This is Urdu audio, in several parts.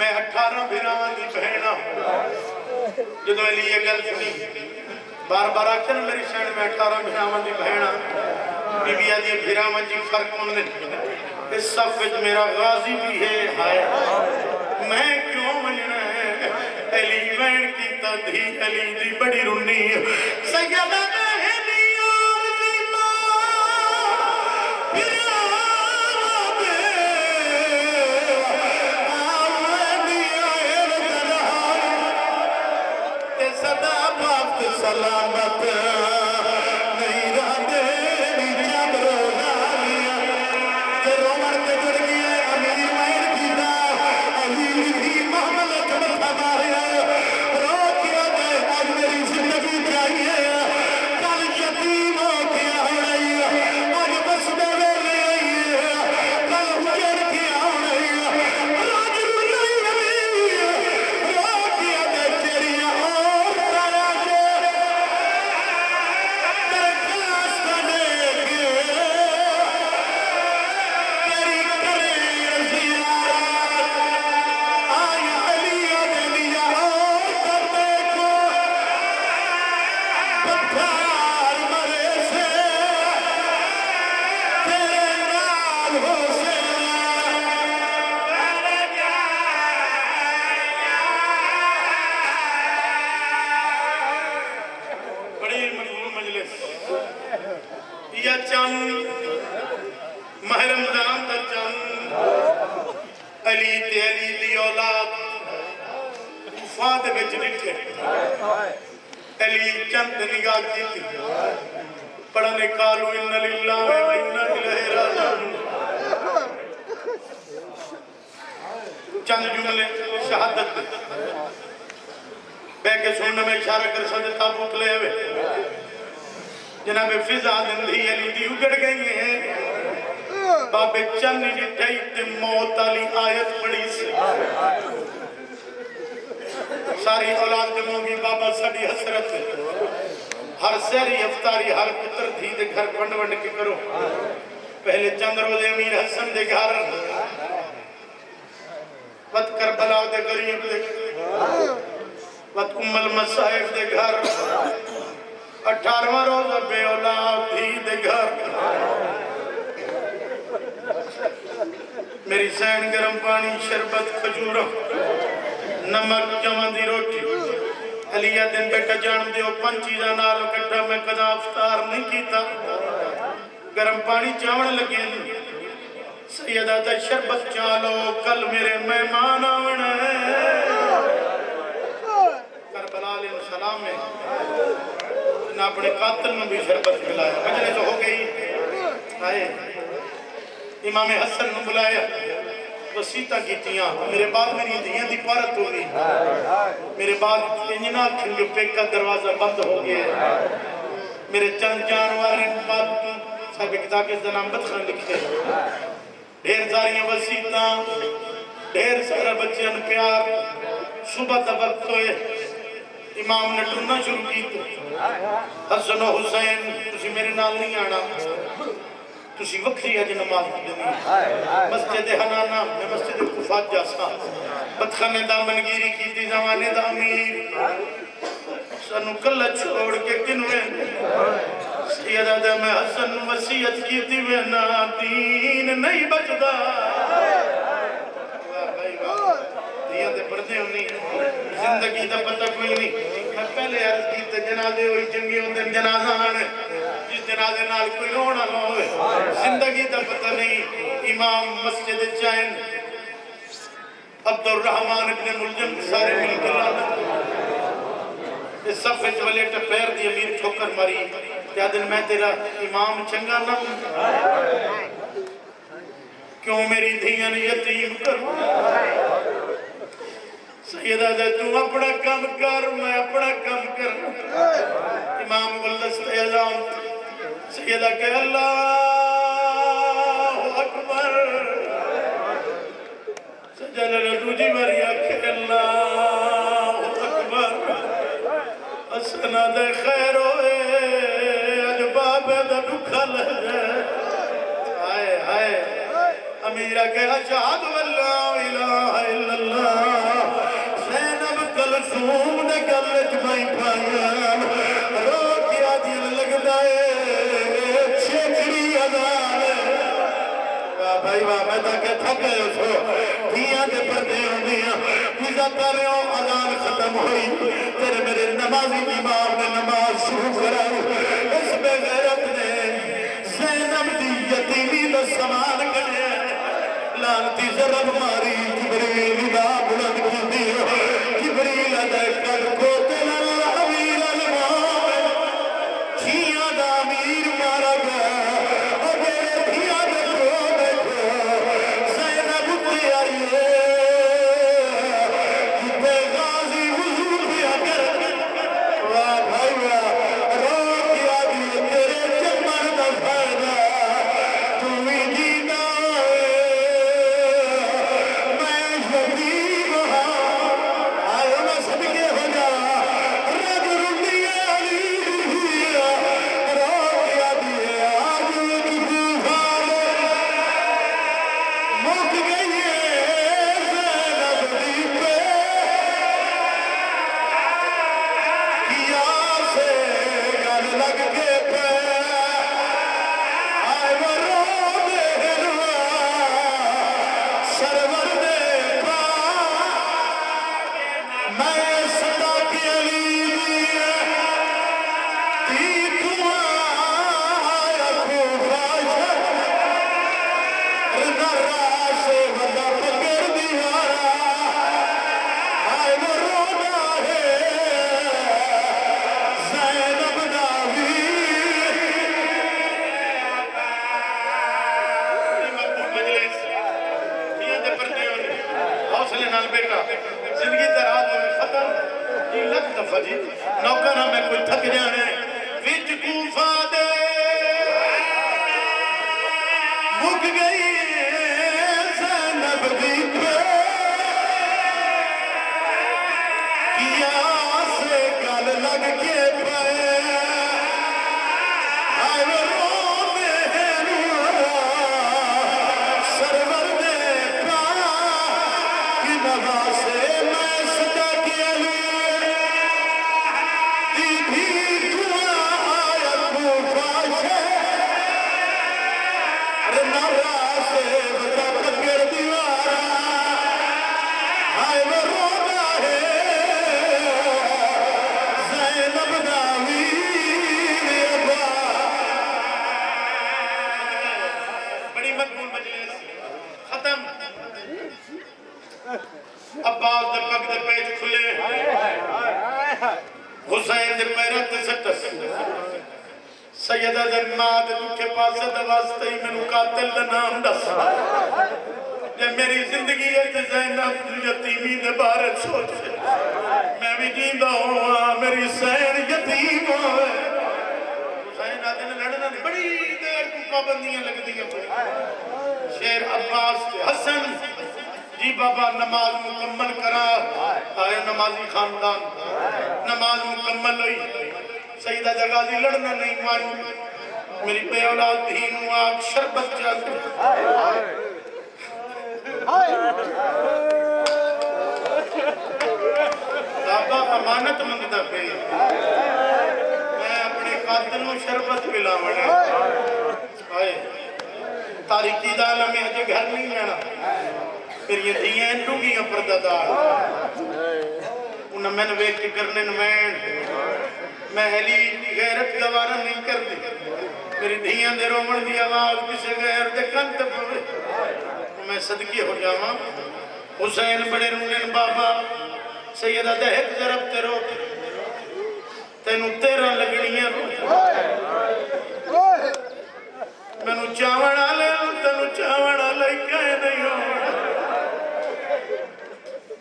میں 18 بھراواں دی بہنا جدو علی یہ گل سنی بار بار آکھن میری شہن میں 18 بھراواں دی بہنا بی بی آدھی بھراواں جی فرق ہونے اس صفت میرا غازی بھی ہے ہائے میں کیوں مننا ہے علی بہن کی تدھی علی دی بڑی رنی سیدہ بہنی اور دی ماں سلامت نہیں رہتے جب روزہ لیا کہ رومن کے جڑ گئے امیر مائن کیتا علی بھی محمد اکبر تھا رو کیا گئے آج میری زندگی چاہیے کل یتیم ہو کیا ہو رہی آج بس میرے لے کل اجڑ کیا ہو رہی آج رنائی علی رو کیا گئے تیریاں اور تاراج یا چند ماہ رمضان دا چند علی تے علی دی اولاد وفات وچ نٹھے علی چند نگاہ کی تھی پڑھنے قالو ان للہ و انا الیہ راجعون چند جملے شہادت بے کے سننے میں اشارہ کر سکتے تابوت لے ہوئے جناب فضا زندگی علی دی اگڑ گئی ہیں باب چند جٹھائی تے موت علی آیت پڑی سے ساری اولاد جمعوں کی بابا ساڑی حسرت ہر سہری افطاری ہر پتر دھی دے گھر ونڈ ونڈ کے کرو پہلے چند روزے امیر حسن دے گھر وط کربلا دے غریب دے وط ام المصائف دے گھر 18واں روزہ بے اولاد دھی دے گھر میری سین گرم پانی شربت کھجورہ نمک جوان دی روٹی علیہ دن بیٹا جان دیو 5 چیزاں نال کٹھا میں کدا افطار نہیں کیتا گرم پانی چاون لگے سیدہ دا شربت چالو کل میرے مہمان آون کربلا علیہ السلام میں نہ اپنے قاتل میں بھی شربت ملایا مجلس ہو گئی آئے امام حسن نے بلایا وسیطہ کیتیاں میرے بعد میری دھیاں دی پارت ہو گئی میرے بعد انجنا کھنگو پیک کا دروازہ بند ہو گیا میرے چند جانوار بعد صاحب کتاب کے نام بدخان لکھتے ڈھیر ساریاں وسیطہ ڈھیر سارا بچیاں پیار صبح تا وقت ہوئے امام نے ٹرنا شروع کی حسن و حسین تسی میرے نال نہیں آنا تسی وکری ہے نماز پڑھنی مسجد حنانا میں مسجد کفات جاسا بدخان دامنگیری کی تھی زمانے دا امیر سنو کل چھوڑ کے کنویں سیدہ دے میں حسن وسیعت کی تھی وینا دین نہیں بچدا دیاں دے پردے ہونی زندگی دا پتہ کوئی نہیں میں پہلے عرض کی تے جنازے ہوئی جنگی ہوندے جنازہ آنے جس جنازے نال کوئی رونا نہ ہوئے زندگی دا پتہ نہیں امام مسجد چائن عبد الرحمن ابن ملجم سارے مل کے لانا اس صفحے چولے ٹپیر دی امیر ٹھوکر ماری کیا دن میں تیرا امام چنگا نہ کیوں میری دھیاں یتیم کروں سیدہ دے تو اپنا کم کر میں اپنا کم کر امام والدست اعلان سیدہ کہ اللہ اکبر سجل رجوجی مریا کہ اللہ اکبر اسنا دے خیر ہوئے اجباب دے دکھل آئے آئے امیرہ کہ اشہد واللہ الہ الا اللہ فرمائیان رو کیا دل لگتا ہے چھکڑی ادان واہ بھائی واہ میں تاکہ تھک گئے اس ہو دھیاں دے پردے ہوں دیاں پیزا کر رہے ہوں ادان ختم ہوئی تیرے میرے نمازی امام نے نماز شروع کرائی اس بے غیرت نے زینب دی یتیمی دا سامان کرے لانتی ضرب ماری جبریل دا بلند کی دیو جبریل دا کل کو تلال امیر المام چھیاں دا امیر مارا گیا اور میرے دھیاں دا کو بیٹھو زینب تے آئیے جبے غازی حضور دیا کر واہ بھائی واہ رو کیا دیئے تیرے جمر دا فائدہ تمہیں جینا زندگی دراز میں ختم جی لکھ دفعہ جی نوکر ہمیں کوئی تھک جانے وچ کوفہ دے مک گئی زینب دی پہ کیا سے گل لگ کے پہ آئے وہ رو میں سرور دے پا کی نواسے عباس دے پگ دے پیج کھلے حسین دے پیرت سٹس سیدہ دے ماں دے دکھے پاسے دے واسطے ہی میں نو قاتل دے نام دس جے میری زندگی ہے تے زینب یتیمی دے بارے سوچ میں بھی جیندہ ہوں میری سین یتیم ہوئے حسین آدھے نے لڑنا نہیں بڑی دیر کو پابندیاں لگ دی شیر عباس کے حسن جی بابا نماز مکمل کرا آئے نمازی خاندان نماز مکمل ہوئی سیدہ جگازی لڑنا نہیں مانو میری بے اولاد دھینو آگ شربت چاہتے بابا امانت منگتا پہ میں اپنے قاتلوں شربت ملا مڑے آئے تاریخی دالا میں ہجے گھر نہیں جانا پھر یہ دیئے ڈوگیاں پردادار انہاں میں نے ویک کے کرنے نمین میں ہلی غیرت گوارا نہیں کر دی میری دیئے دے رومن دی آواز کسے غیر دے کنت پوے میں صدقی ہو جاواں حسین بڑے رونین بابا سیدہ دہت ضرب تے رو تینو تیرہ لگنیاں رو میں نو چاوڑا لے تینو چاوڑا لے کہے نہیں ہو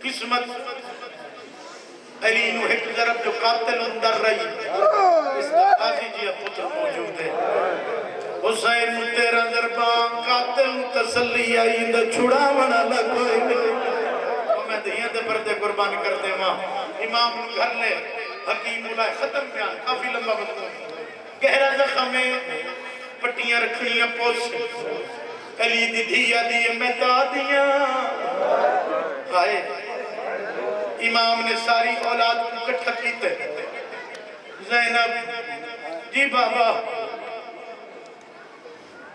قسمت علی نو ایک ضرب جو قاتل اندر رہی اس کا قاضی جی پتر موجود ہے حسین نو تیرہ ضربان قاتل تسلی آئی دا چھڑا بنا لگوئے وہ میں دہیاں دے پردے قربان کر دے ماں امام نو گھر لے حکیم مولائے ختم بیان کافی لمبا بدلو گہرہ زخمیں پٹیاں رکھنیاں پوچھ علی دی دھیا دی میں دادیاں آئے امام نے ساری اولاد کو کٹھا کیتے زینب جی بابا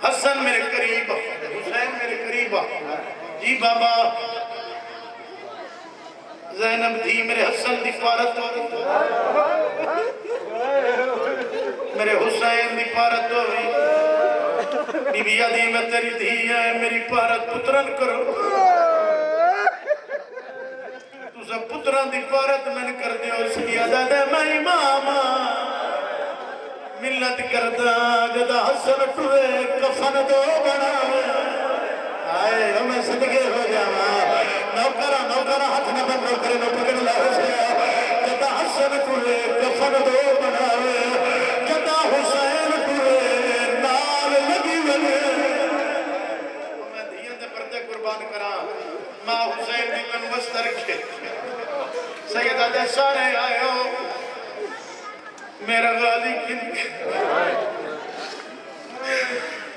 حسن میرے قریب حسین میرے قریب جی بابا زینب دی میرے حسن دی پارت میرے حسین دی پارت ہوئی بی بی دی میں تیری دھی ہے میری پارت پترن کرو تو سب پتران دی پارت میں کر دیو سیادہ دے میں اماما ملت کردہ جدا حسن ٹوئے کفن دو بناوے آئے ہمیں صدقے ہو جاوا نوکرہ ہاتھ نہ بند نوکرے نو پکڑ لائے سے جدا حسن ٹوئے کفن دو بناوے جدا حسین ٹوئے نال لگی وگے میں دھیان دے پردے قربان کرا ماں حسین دی من وسط رکھے سیدہ دے سارے آئے ہو میرا غازی کن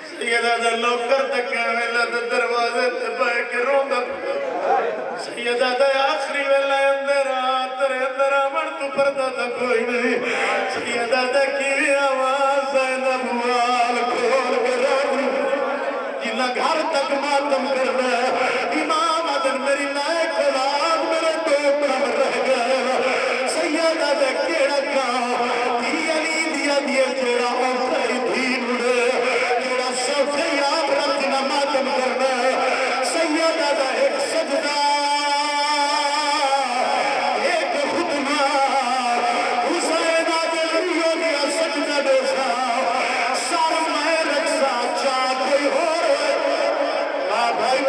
سیدہ دے نوکر تکے ویلہ دے دروازے تے بائے کے روندہ سیدہ دے آخری ویلہ اندر آترے اندر آمن تو پردہ تا کوئی نہیں سیدہ دے کی آواز زینب وال کھول کے روڑ جنہ گھر تک ماتم کر رہے امام عدن میری نائک اولاد میرے دو برم رہ گئے سیدہ دے کیڑا کہا دیئے جیڑا اوپری دھین اڑے جیڑا سوچے آپ رکھنا ماتم کرنا سیدہ دا ایک سجدہ ایک خدمہ حسین آدھے لڑیوں دیا سجدہ دیسا سار میں رکھسا چاہ کوئی ہو رہے واہ بھائی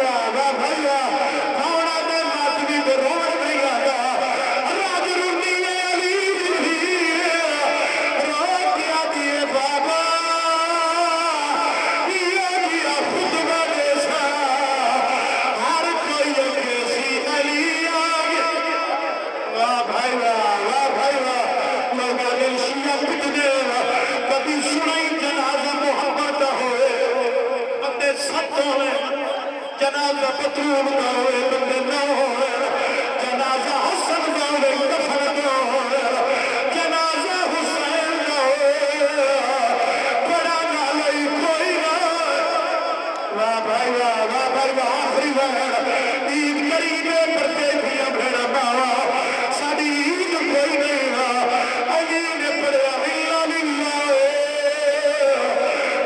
کھوڑا دے ماتمی دے روڑ نہیں آگا راج رونی علی جنازہ پترون کا ہوئے بندے نہ ہوئے جنازہ حسن کا ہوئے کفر کا ہوئے جنازہ حسین کا ہوئے بڑا نالائی کوئی نہ واہ بھائی آخری وہر عید قریبے پر دیکھیا بھیڑا باوا ساڑی عید کوئی نہیں علی نے پڑھا اللہ للہ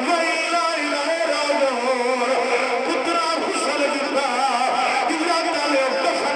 وَإِلَّا إِلَهِ رَاجَعُونَ پترہ حسن جتا اللہ تعالی کفر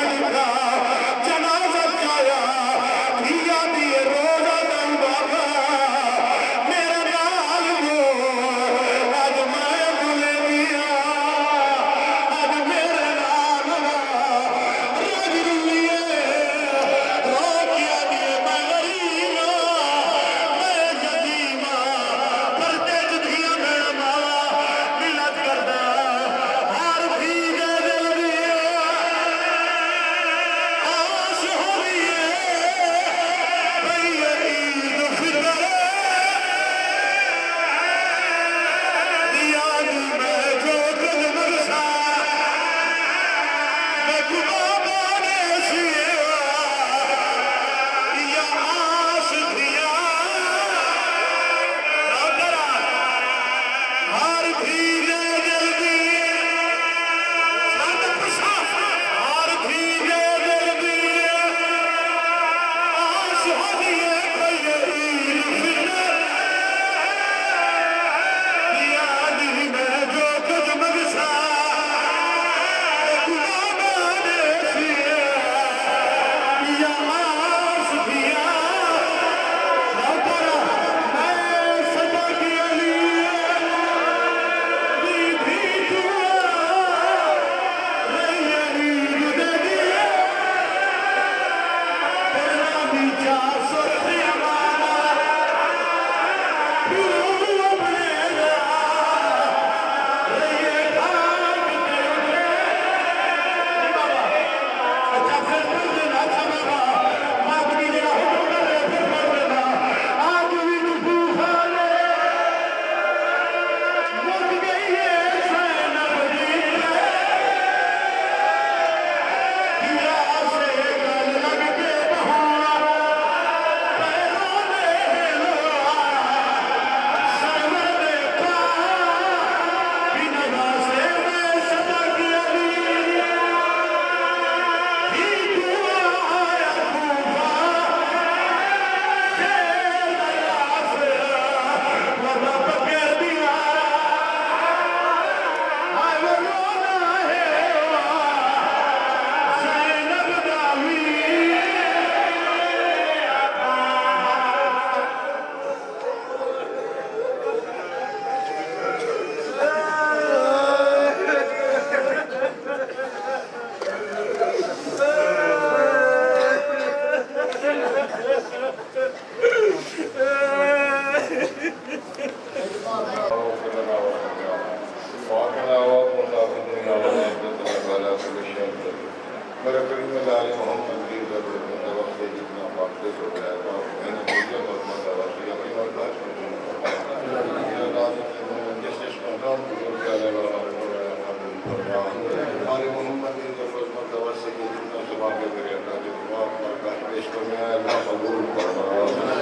اجتماع اللہ قبول فرما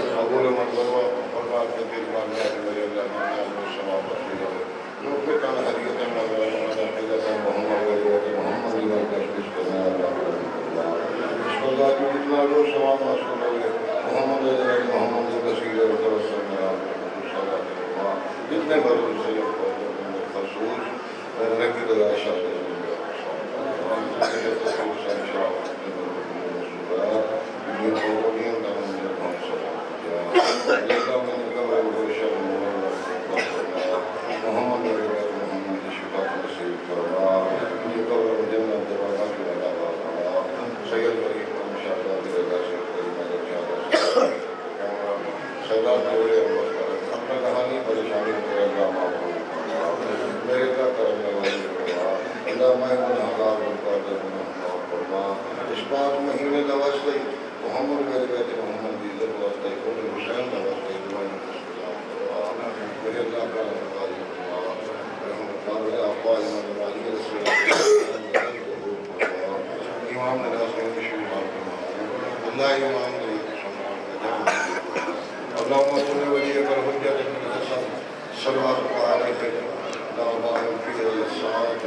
قبول منظور فرما کے دل مانگا کہ میرے اللہ منال میں شما بخشی ہو لوگ پہ کان حریت محمد محمد محمد اجتماع اللہ خدا کی اتنا لو شما معصوم ہوئے محمد محمد بشیر وتوسل میرا جتنے بھروسے سے خصوص رنگ دلاشا مہینے نواز محمد میرے بیٹے محمد کی عزت واسطے حسین نواز میرے اللہ کا امام اللہ امام اللهم صل وليك الحجة بن الحسن صلوات الله عليه اللهم في الساعات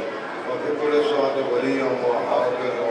وفي كل ساعة وليا وحافظا